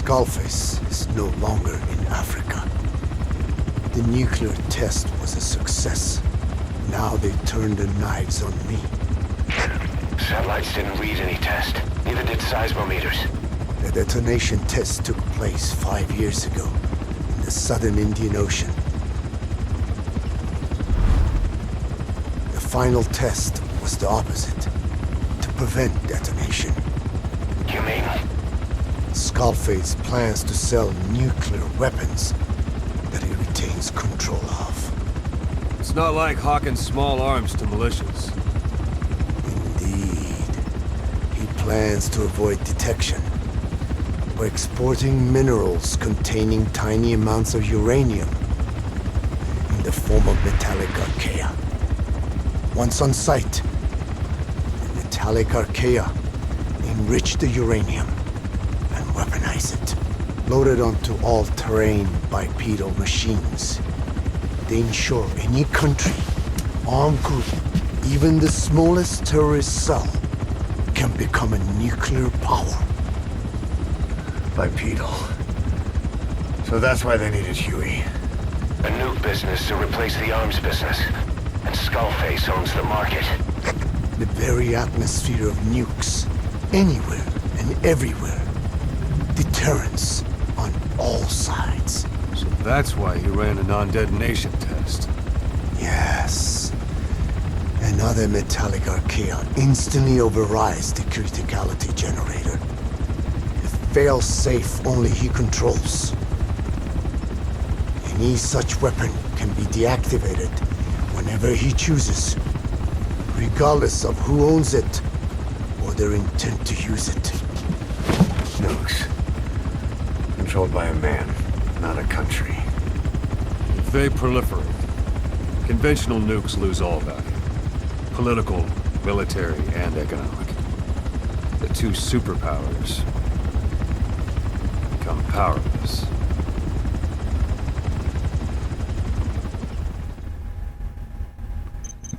Skullface is no longer in Africa. The nuclear test was a success. Now they turned their knives on me. Satellites didn't read any test. Neither did seismometers. The detonation test took place 5 years ago in the southern Indian Ocean. The final test was the opposite, to prevent detonation. You mean? Skullface plans to sell nuclear weapons that he retains control of. It's not like hawking small arms to militias. Indeed. He plans to avoid detection by exporting minerals containing tiny amounts of uranium in the form of metallic archaea. Once on site, the metallic archaea enrich the uranium and weaponize it. Loaded onto all-terrain bipedal machines, they ensure any country, armed group, even the smallest terrorist cell, can become a nuclear power. Bipedal. So that's why they needed Huey. A nuke business to replace the arms business. And Skullface owns the market. The very atmosphere of nukes, anywhere and everywhere. Deterrence on all sides. So that's why he ran a non-detonation test. Yes. Another metallic archaea instantly overrides the criticality generator. It fails safe only he controls. Any such weapon can be deactivated whenever he chooses, regardless of who owns it or their intent to use it. Nukes. Controlled by a man, not a country. If they proliferate, conventional nukes lose all value. Political, military, and economic. The two superpowers become powerless.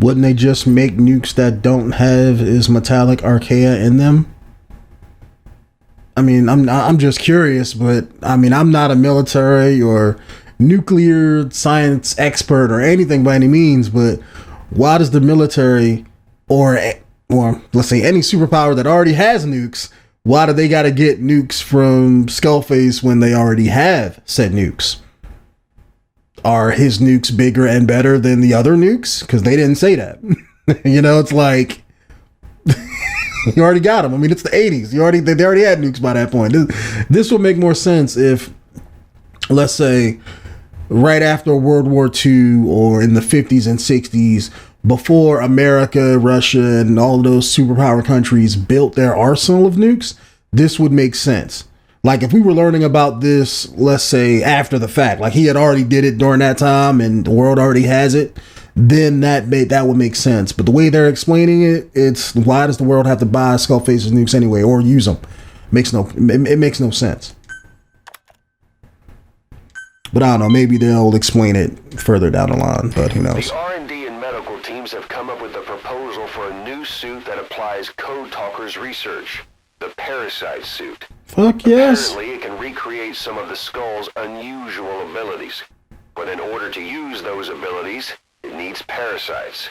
Wouldn't they just make nukes that don't have his metallic archaea in them? I mean, I'm just curious, but I mean, I'm not a military or nuclear science expert or anything by any means, but why does the military or let's say any superpower that already has nukes, why do they got to get nukes from Skullface when they already have said nukes? Are his nukes bigger and better than the other nukes? Because they didn't say that. You know, it's like you already got them. I mean, it's the 80s. They already had nukes by that point. This would make more sense if, let's say, right after World War II or in the 50s and 60s, before America, Russia, and all those superpower countries built their arsenal of nukes, this would make sense. Like if we were learning about this, let's say after the fact, like he had already did it during that time and the world already has it, then that would make sense. But the way they're explaining it, it's why does the world have to buy Skullface's nukes anyway or use them? It makes no sense. But I don't know, maybe they'll explain it further down the line, but who knows. The R&D and medical teams have come up with a proposal for a new suit that applies Code Talker's research. The Parasite suit. Fuck yes. Apparently, it can recreate some of the Skull's unusual abilities. But in order to use those abilities, it needs parasites.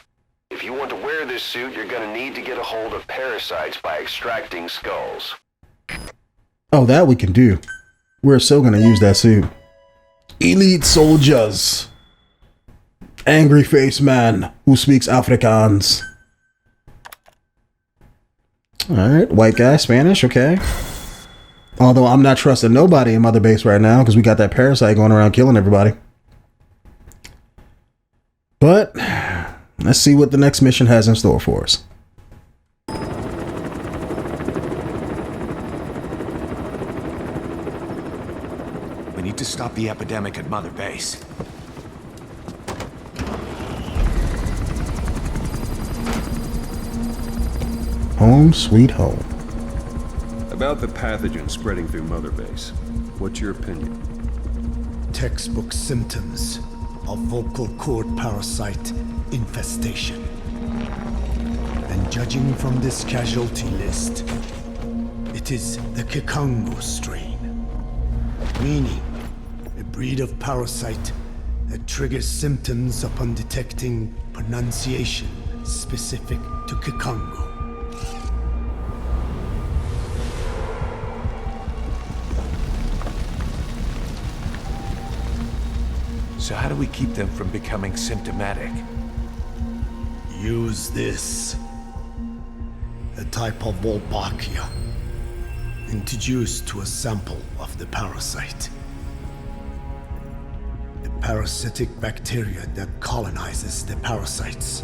If you want to wear this suit, you're going to need to get a hold of parasites by extracting skulls. Oh, that we can do. We're so going to use that suit. Elite soldiers. Angry face man who speaks Afrikaans. Alright, white guy, Spanish, okay. Although I'm not trusting nobody in Motherbase right now because we got that parasite going around killing everybody. But let's see what the next mission has in store for us. We need to stop the epidemic at Motherbase. Home sweet home. About the pathogen spreading through Motherbase, what's your opinion? Textbook symptoms of vocal cord parasite infestation. And judging from this casualty list, it is the 𝐾𝐨𝐵 strain. meaning a breed of parasite that triggers symptoms upon detecting pronunciation specific to 𝐾𝐿. So how do we keep them from becoming symptomatic? Use this. A type of Wolbachia, introduced to a sample of the parasite. A parasitic bacteria that colonizes the parasites,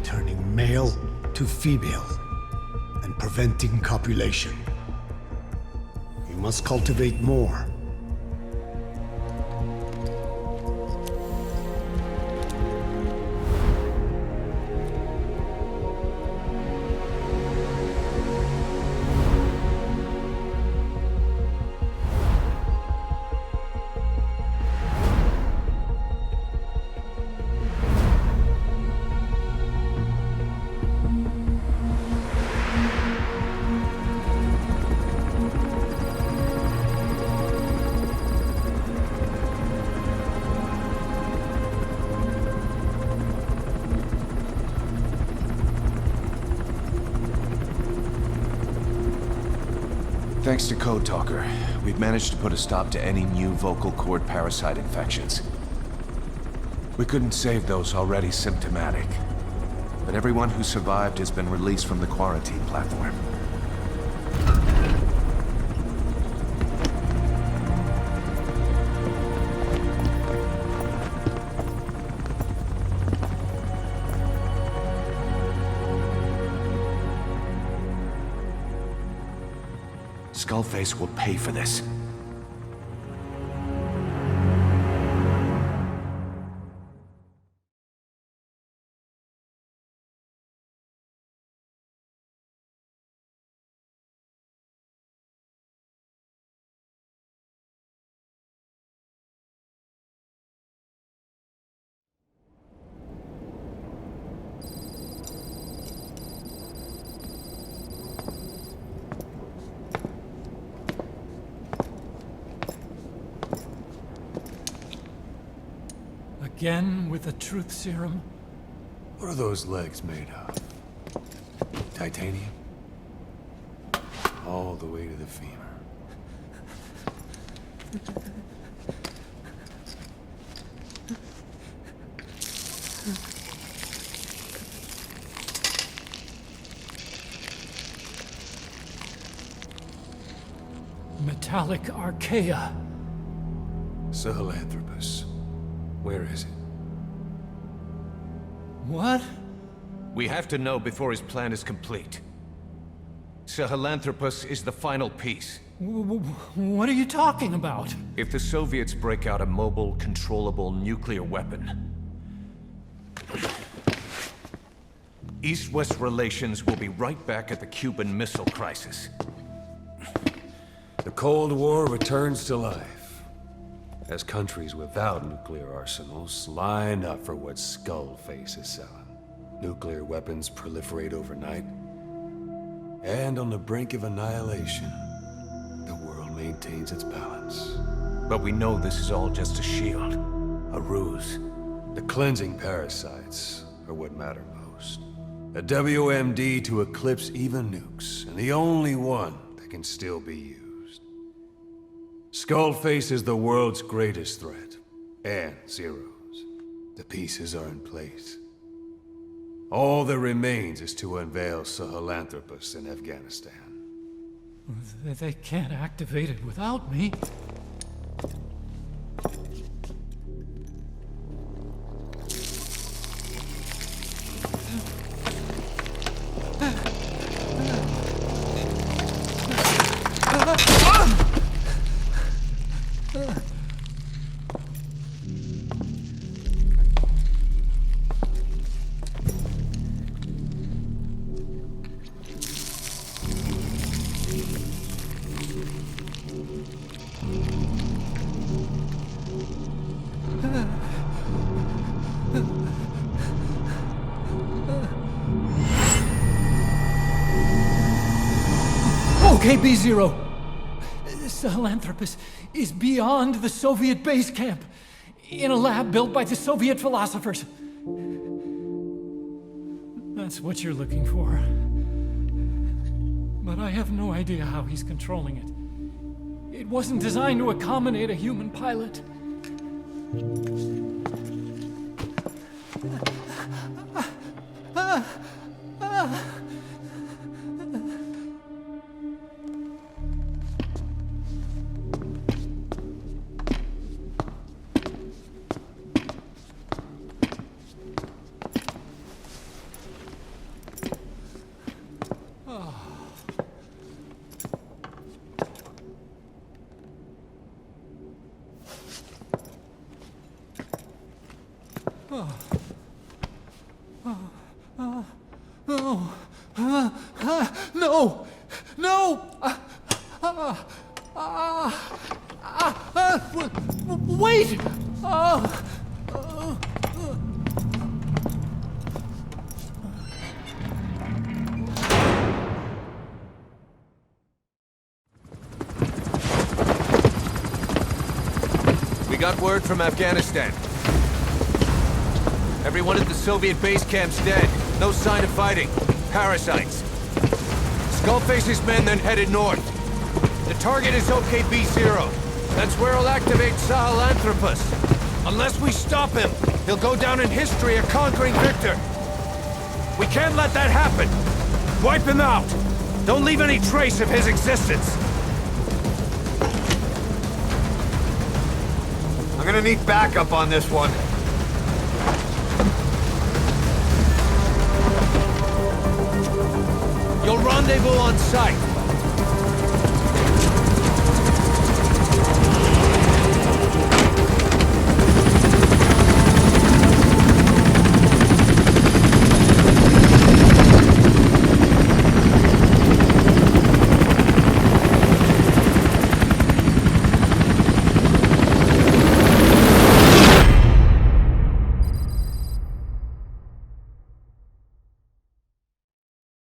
turning male to female and preventing copulation. You must cultivate more. Thanks to Code Talker, we've managed to put a stop to any new vocal cord parasite infections. We couldn't save those already symptomatic, but everyone who survived has been released from the quarantine platform. Skullface will pay for this. Again with the truth serum? What are those legs made of? Titanium? All the way to the femur. Metallic archaea. Sahelanthropus. Where is it? What? We have to know before his plan is complete. Sahelanthropus is the final piece. What are you talking about? If the Soviets break out a mobile, controllable nuclear weapon, East-West relations will be right back at the Cuban Missile Crisis. The Cold War returns to life as countries without nuclear arsenals line up for what Skullface is selling. Nuclear weapons proliferate overnight, and on the brink of annihilation, the world maintains its balance. But we know this is all just a shield, a ruse. The cleansing parasites are what matter most. A WMD to eclipse even nukes, and the only one that can still be used. Skullface is the world's greatest threat, and Zero's. The pieces are in place. All that remains is to unveil Sahelanthropus in Afghanistan. They can't activate it without me. KB-0. Sahelanthropus is beyond the Soviet base camp, in a lab built by the Soviet philosophers. That's what you're looking for. But I have no idea how he's controlling it. It wasn't designed to accommodate a human pilot. No! No! Wait! We got word from Afghanistan. Everyone at the Soviet base camp's dead. No sign of fighting. Parasites. Skullface's men then headed north. The target is 𝐾𝐵0. That's where he'll activate Sahelanthropus. Unless we stop him, he'll go down in history a conquering victor. We can't let that happen. Wipe him out. Don't leave any trace of his existence. I'm gonna need backup on this one. You'll rendezvous on site.